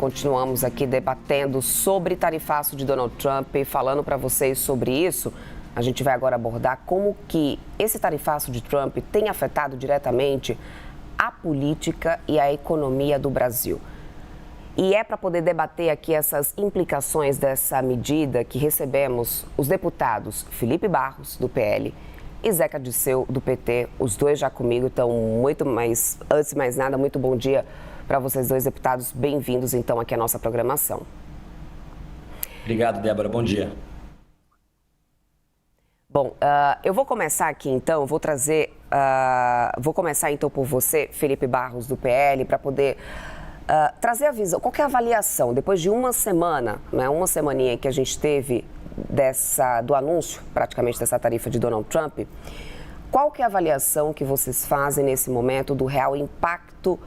continuamos aqui debatendo sobre tarifaço de Donald Trump e falando para vocês sobre isso. A gente vai agora abordar como que esse tarifaço de Trump tem afetado diretamente a política e a economia do Brasil. E é para poder debater aqui essas implicações dessa medida que recebemos os deputados Felipe Barros, do PL, e Zeca Dirceu, do PT, os dois já comigo, então antes de mais nada, muito bom dia para vocês dois, deputados. Bem-vindos, então, aqui à nossa programação. Obrigado, Débora. Bom dia. Bom, eu vou começar aqui, então, vou começar, então, por você, Felipe Barros, do PL, para poder trazer a visão. Qual que é a avaliação, depois de uma semana, né, uma semaninha que a gente teve do anúncio, praticamente, dessa tarifa de Donald Trump, qual que é a avaliação que vocês fazem nesse momento do real impacto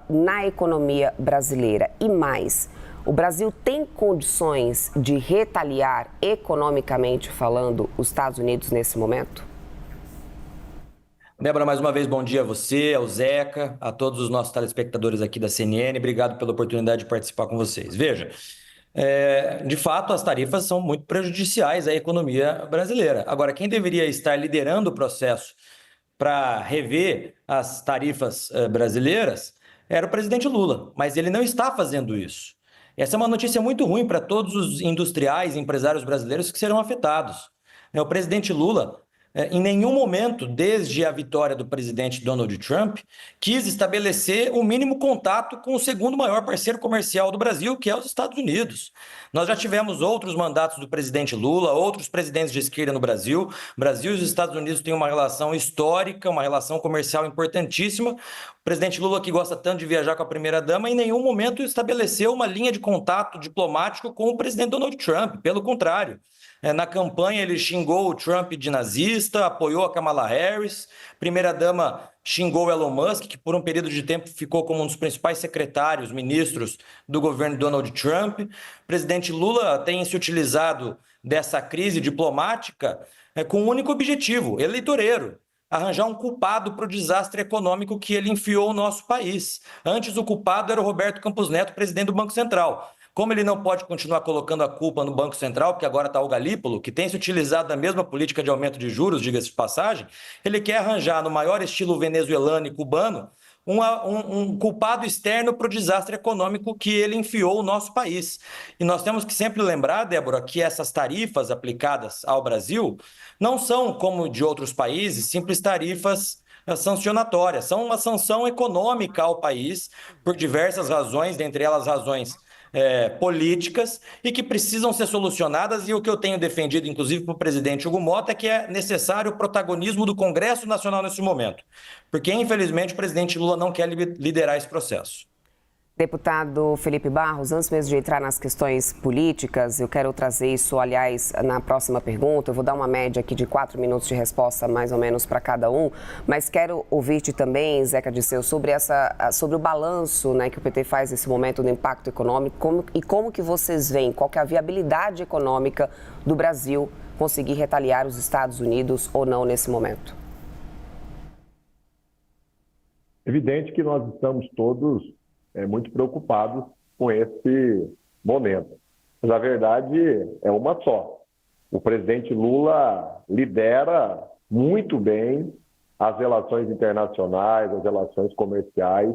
na economia brasileira? E mais, o Brasil tem condições de retaliar economicamente falando os Estados Unidos nesse momento? Débora, mais uma vez, bom dia a você, ao Zeca, a todos os nossos telespectadores aqui da CNN. Obrigado pela oportunidade de participar com vocês. Veja, de fato, as tarifas são muito prejudiciais à economia brasileira. Agora, quem deveria estar liderando o processo para rever as tarifas brasileiras era o presidente Lula, mas ele não está fazendo isso. Essa é uma notícia muito ruim para todos os industriais e empresários brasileiros que serão afetados. O presidente Lula, em nenhum momento, desde a vitória do presidente Donald Trump, quis estabelecer o mínimo contato com o segundo maior parceiro comercial do Brasil, que é os Estados Unidos. Nós já tivemos outros mandatos do presidente Lula, outros presidentes de esquerda no Brasil. O Brasil e os Estados Unidos têm uma relação histórica, uma relação comercial importantíssima. O presidente Lula, que gosta tanto de viajar com a primeira-dama, em nenhum momento estabeleceu uma linha de contato diplomático com o presidente Donald Trump. Pelo contrário, na campanha ele xingou o Trump de nazista, apoiou a Kamala Harris. Primeira-dama xingou o Elon Musk, que por um período de tempo ficou como um dos principais secretários, ministros do governo Donald Trump. O presidente Lula tem se utilizado dessa crise diplomática com um único objetivo, eleitoreiro: arranjar um culpado para o desastre econômico que ele enfiou o nosso país. Antes, o culpado era o Roberto Campos Neto, presidente do Banco Central. Como ele não pode continuar colocando a culpa no Banco Central, porque agora está o Galípolo, que tem se utilizado da mesma política de aumento de juros, diga-se de passagem, ele quer arranjar, no maior estilo venezuelano e cubano, um culpado externo para o desastre econômico que ele enfiou o nosso país. E nós temos que sempre lembrar, Débora, que essas tarifas aplicadas ao Brasil não são, como de outros países, simples tarifas sancionatórias, são uma sanção econômica ao país por diversas razões, dentre elas razões políticas, e que precisam ser solucionadas. E o que eu tenho defendido, inclusive, para o presidente Hugo Mota, é que é necessário o protagonismo do Congresso Nacional nesse momento, porque, infelizmente, o presidente Lula não quer liderar esse processo. Deputado Felipe Barros, antes mesmo de entrar nas questões políticas, eu quero trazer isso, aliás, na próxima pergunta. Eu vou dar uma média aqui de 4 minutos de resposta, mais ou menos, para cada um, mas quero ouvir-te também, Zeca Dirceu, sobre o balanço, né, que o PT faz nesse momento do impacto econômico como que vocês veem, qual que é a viabilidade econômica do Brasil conseguir retaliar os Estados Unidos ou não nesse momento. Evidente que nós estamos todos muito preocupados com esse momento. Mas a verdade é uma só. O presidente Lula lidera muito bem as relações internacionais, as relações comerciais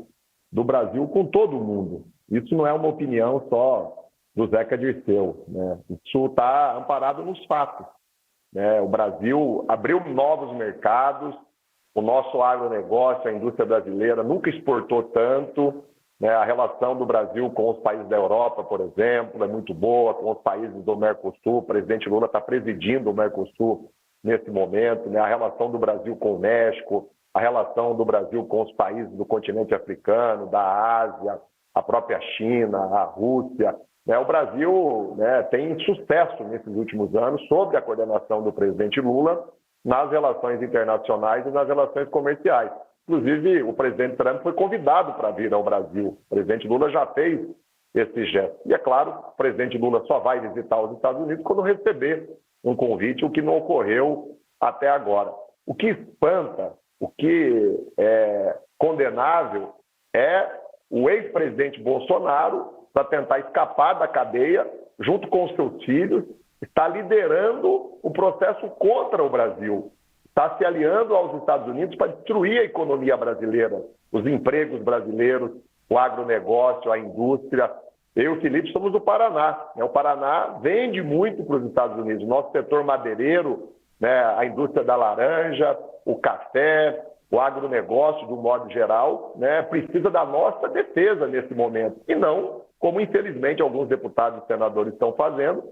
do Brasil com todo mundo. Isso não é uma opinião só do Zeca Dirceu, né? Isso está amparado nos fatos, né? O Brasil abriu novos mercados, o nosso agronegócio, a indústria brasileira nunca exportou tanto. A relação do Brasil com os países da Europa, por exemplo, é muito boa, com os países do Mercosul. O presidente Lula está presidindo o Mercosul nesse momento. A relação do Brasil com o México, a relação do Brasil com os países do continente africano, da Ásia, a própria China, a Rússia. O Brasil tem sucesso nesses últimos anos sob a coordenação do presidente Lula nas relações internacionais e nas relações comerciais. Inclusive, o presidente Trump foi convidado para vir ao Brasil. O presidente Lula já fez esse gesto. E, é claro, o presidente Lula só vai visitar os Estados Unidos quando receber um convite, o que não ocorreu até agora. O que espanta, o que é condenável, é o ex-presidente Bolsonaro para tentar escapar da cadeia, junto com os seus filhos, está liderando o processo contra o Brasil. Está se aliando aos Estados Unidos para destruir a economia brasileira, os empregos brasileiros, o agronegócio, a indústria. Eu e o Felipe somos do Paraná. O Paraná vende muito para os Estados Unidos. Nosso setor madeireiro, a indústria da laranja, o café, o agronegócio, de um modo geral, precisa da nossa defesa nesse momento. E não, como infelizmente alguns deputados e senadores estão fazendo,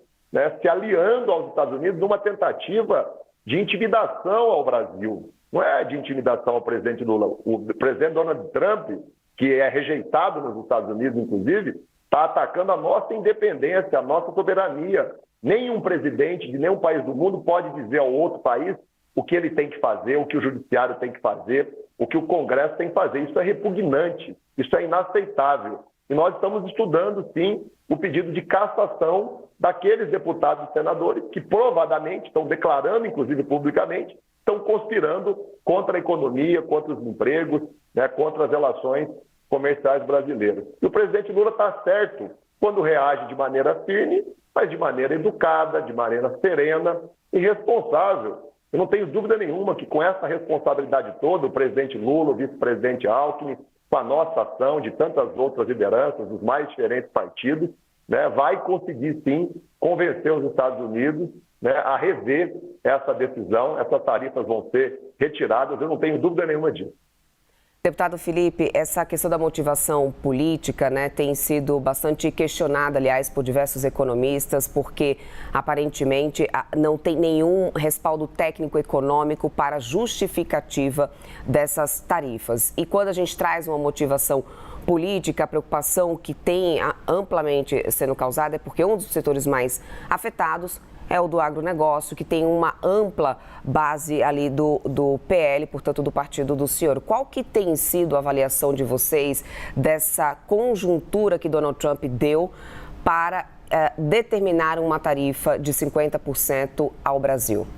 se aliando aos Estados Unidos numa tentativa de intimidação ao Brasil. Não é de intimidação ao presidente Lula. O presidente Donald Trump, que é rejeitado nos Estados Unidos, inclusive, está atacando a nossa independência, a nossa soberania. Nenhum presidente de nenhum país do mundo pode dizer ao outro país o que ele tem que fazer, o que o judiciário tem que fazer, o que o Congresso tem que fazer. Isso é repugnante, isso é inaceitável. E nós estamos estudando, sim, o pedido de cassação daqueles deputados e senadores que provadamente estão declarando, inclusive publicamente, estão conspirando contra a economia, contra os empregos, contra as relações comerciais brasileiras. E o presidente Lula está certo quando reage de maneira firme, mas de maneira educada, de maneira serena e responsável. Eu não tenho dúvida nenhuma que com essa responsabilidade toda, o presidente Lula, o vice-presidente Alckmin, com a nossa ação de tantas outras lideranças dos mais diferentes partidos, vai conseguir sim convencer os Estados Unidos a rever essa decisão. Essas tarifas vão ser retiradas, eu não tenho dúvida nenhuma disso. Deputado Felipe, essa questão da motivação política, tem sido bastante questionada, aliás, por diversos economistas, porque aparentemente não tem nenhum respaldo técnico-econômico para justificativa dessas tarifas. E quando a gente traz uma motivação política, a preocupação que tem amplamente sendo causada é porque um dos setores mais afetados é o do agronegócio, que tem uma ampla base ali do PL, portanto, do partido do senhor. Qual que tem sido a avaliação de vocês dessa conjuntura que Donald Trump deu para determinar uma tarifa de 50% ao Brasil?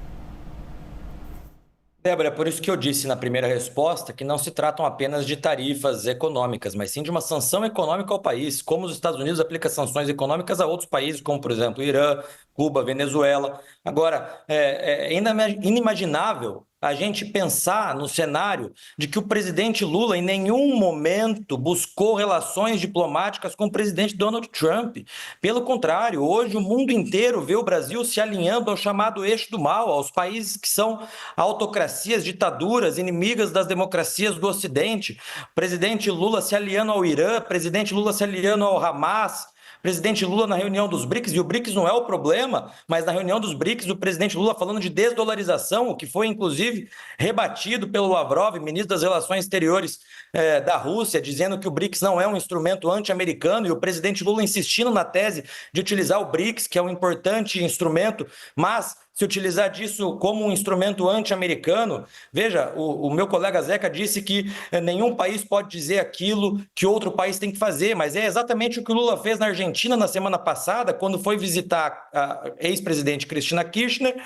Débora, é por isso que eu disse na primeira resposta que não se tratam apenas de tarifas econômicas, mas sim de uma sanção econômica ao país, como os Estados Unidos aplicam sanções econômicas a outros países, como, por exemplo, Irã, Cuba, Venezuela. Agora, é inimaginável a gente pensar no cenário de que o presidente Lula em nenhum momento buscou relações diplomáticas com o presidente Donald Trump. Pelo contrário, hoje o mundo inteiro vê o Brasil se alinhando ao chamado eixo do mal, aos países que são autocracias, ditaduras, inimigas das democracias do Ocidente. Presidente Lula se aliando ao Irã, presidente Lula se aliando ao Hamas. Presidente Lula na reunião dos BRICS, e o BRICS não é o problema, mas na reunião dos BRICS, o presidente Lula falando de desdolarização, o que foi inclusive rebatido pelo Lavrov, ministro das Relações Exteriores da Rússia, dizendo que o BRICS não é um instrumento anti-americano, e o presidente Lula insistindo na tese de utilizar o BRICS, que é um importante instrumento, mas se utilizar disso como um instrumento anti-americano. Veja, o meu colega Zeca disse que nenhum país pode dizer aquilo que outro país tem que fazer, mas é exatamente o que o Lula fez na Argentina na semana passada, quando foi visitar a ex-presidente Cristina Kirchner,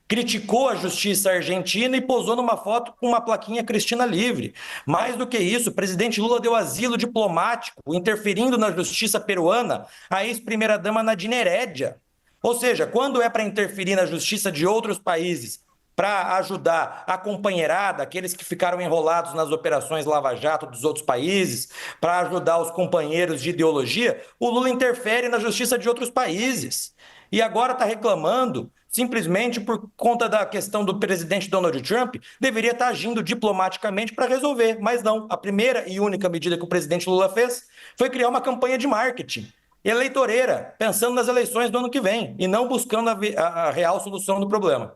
criticou a justiça argentina e posou numa foto com uma plaquinha Cristina Livre. Mais do que isso, o presidente Lula deu asilo diplomático, interferindo na justiça peruana, à ex-primeira-dama Nadine Heredia. Ou seja, quando é para interferir na justiça de outros países, para ajudar a companheirada, aqueles que ficaram enrolados nas operações Lava Jato dos outros países, para ajudar os companheiros de ideologia, o Lula interfere na justiça de outros países. E agora está reclamando, simplesmente por conta da questão do presidente Donald Trump, deveria estar agindo diplomaticamente para resolver. Mas não, a primeira e única medida que o presidente Lula fez foi criar uma campanha de marketing eleitoreira, pensando nas eleições do ano que vem e não buscando a real solução do problema.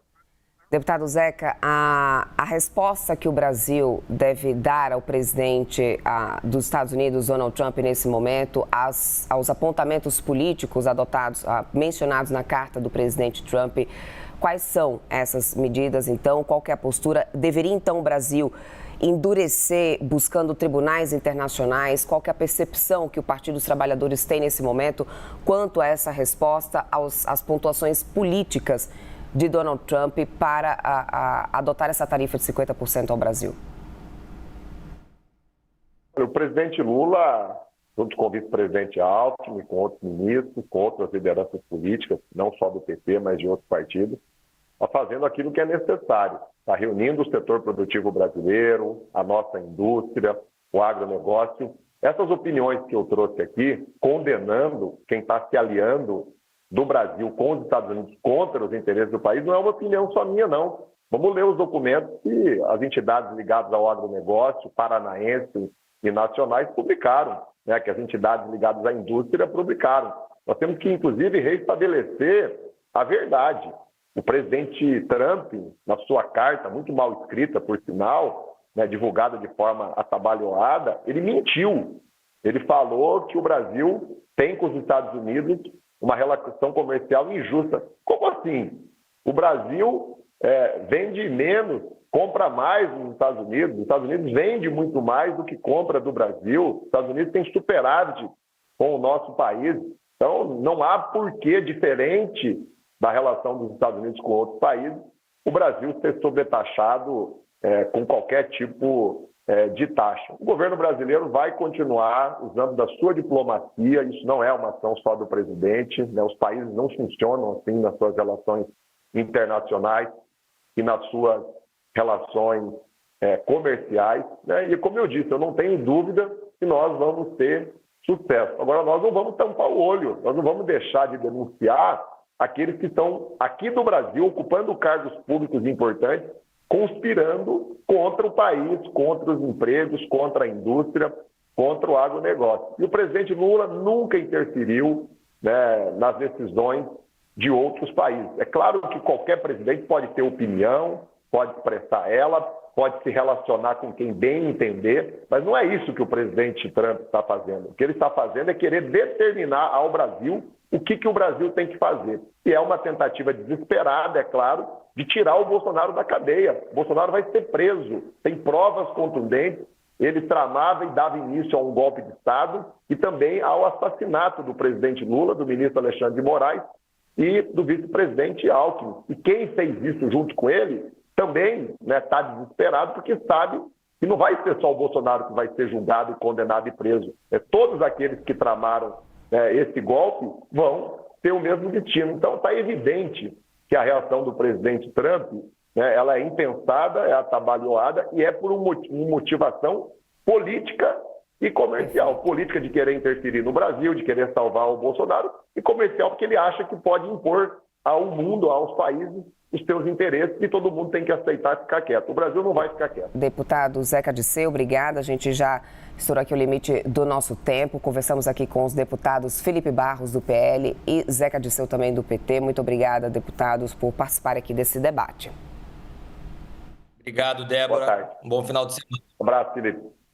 Deputado Zeca, a resposta que o Brasil deve dar ao presidente dos Estados Unidos, Donald Trump, nesse momento, aos apontamentos políticos adotados, mencionados na carta do presidente Trump, quais são essas medidas, então? Qual que é a postura? Deveria, então, o Brasil endurecer buscando tribunais internacionais? Qual que é a percepção que o Partido dos Trabalhadores tem nesse momento quanto a essa resposta às pontuações políticas de Donald Trump para adotar essa tarifa de 50% ao Brasil? O presidente Lula junto com o vice-presidente Alckmin, com outros ministros, com outras lideranças políticas, não só do PT, mas de outros partidos, está fazendo aquilo que é necessário. Está reunindo o setor produtivo brasileiro, a nossa indústria, o agronegócio. Essas opiniões que eu trouxe aqui, condenando quem está se aliando do Brasil com os Estados Unidos contra os interesses do país, não é uma opinião só minha, não. Vamos ler os documentos que as entidades ligadas ao agronegócio, paranaenses e nacionais, publicaram, né, que as entidades ligadas à indústria publicaram. Nós temos que, inclusive, reestabelecer a verdade. O presidente Trump, na sua carta, muito mal escrita, por sinal, né, divulgada de forma atabalhoada, ele mentiu. Ele falou que o Brasil tem com os Estados Unidos uma relação comercial injusta. Como assim? O Brasil vende menos, compra mais nos Estados Unidos. Os Estados Unidos vende muito mais do que compra do Brasil. Os Estados Unidos tem superávit com o nosso país. Então, não há porquê diferente da relação dos Estados Unidos com outros países, o Brasil ser sobretaxado com qualquer tipo de taxa. O governo brasileiro vai continuar usando da sua diplomacia, isso não é uma ação só do presidente, né? Os países não funcionam assim nas suas relações internacionais e nas suas relações comerciais, né? E como eu disse, eu não tenho dúvida que nós vamos ter sucesso. Agora, nós não vamos tampar o olho, nós não vamos deixar de denunciar aqueles que estão aqui no Brasil, ocupando cargos públicos importantes, conspirando contra o país, contra os empregos, contra a indústria, contra o agronegócio. E o presidente Lula nunca interferiu, né, nas decisões de outros países. É claro que qualquer presidente pode ter opinião, pode expressar ela, pode se relacionar com quem bem entender, mas não é isso que o presidente Trump está fazendo. O que ele está fazendo é querer determinar ao Brasil o que o Brasil tem que fazer. E é uma tentativa desesperada, é claro, de tirar o Bolsonaro da cadeia. O Bolsonaro vai ser preso. Tem provas contundentes. Ele tramava e dava início a um golpe de Estado e também ao assassinato do presidente Lula, do ministro Alexandre de Moraes e do vice-presidente Alckmin. E quem fez isso junto com ele também está desesperado porque sabe que não vai ser só o Bolsonaro que vai ser julgado, condenado e preso. Todos aqueles que tramaram esse golpe vão ter o mesmo destino. Então, está evidente que a reação do presidente Trump, ela é impensada, é atabalhoada e é por uma motivação política e comercial. Política de querer interferir no Brasil, de querer salvar o Bolsonaro, e comercial porque ele acha que pode impor ao mundo, aos países, os seus interesses e todo mundo tem que aceitar e ficar quieto. O Brasil não vai ficar quieto. Deputado Zeca Disseu, obrigada. A gente já estourou aqui o limite do nosso tempo. Conversamos aqui com os deputados Felipe Barros, do PL, e Zeca Disseu, também do PT. Muito obrigada, deputados, por participarem aqui desse debate. Obrigado, Débora. Boa tarde. Um bom final de semana. Um abraço, Felipe.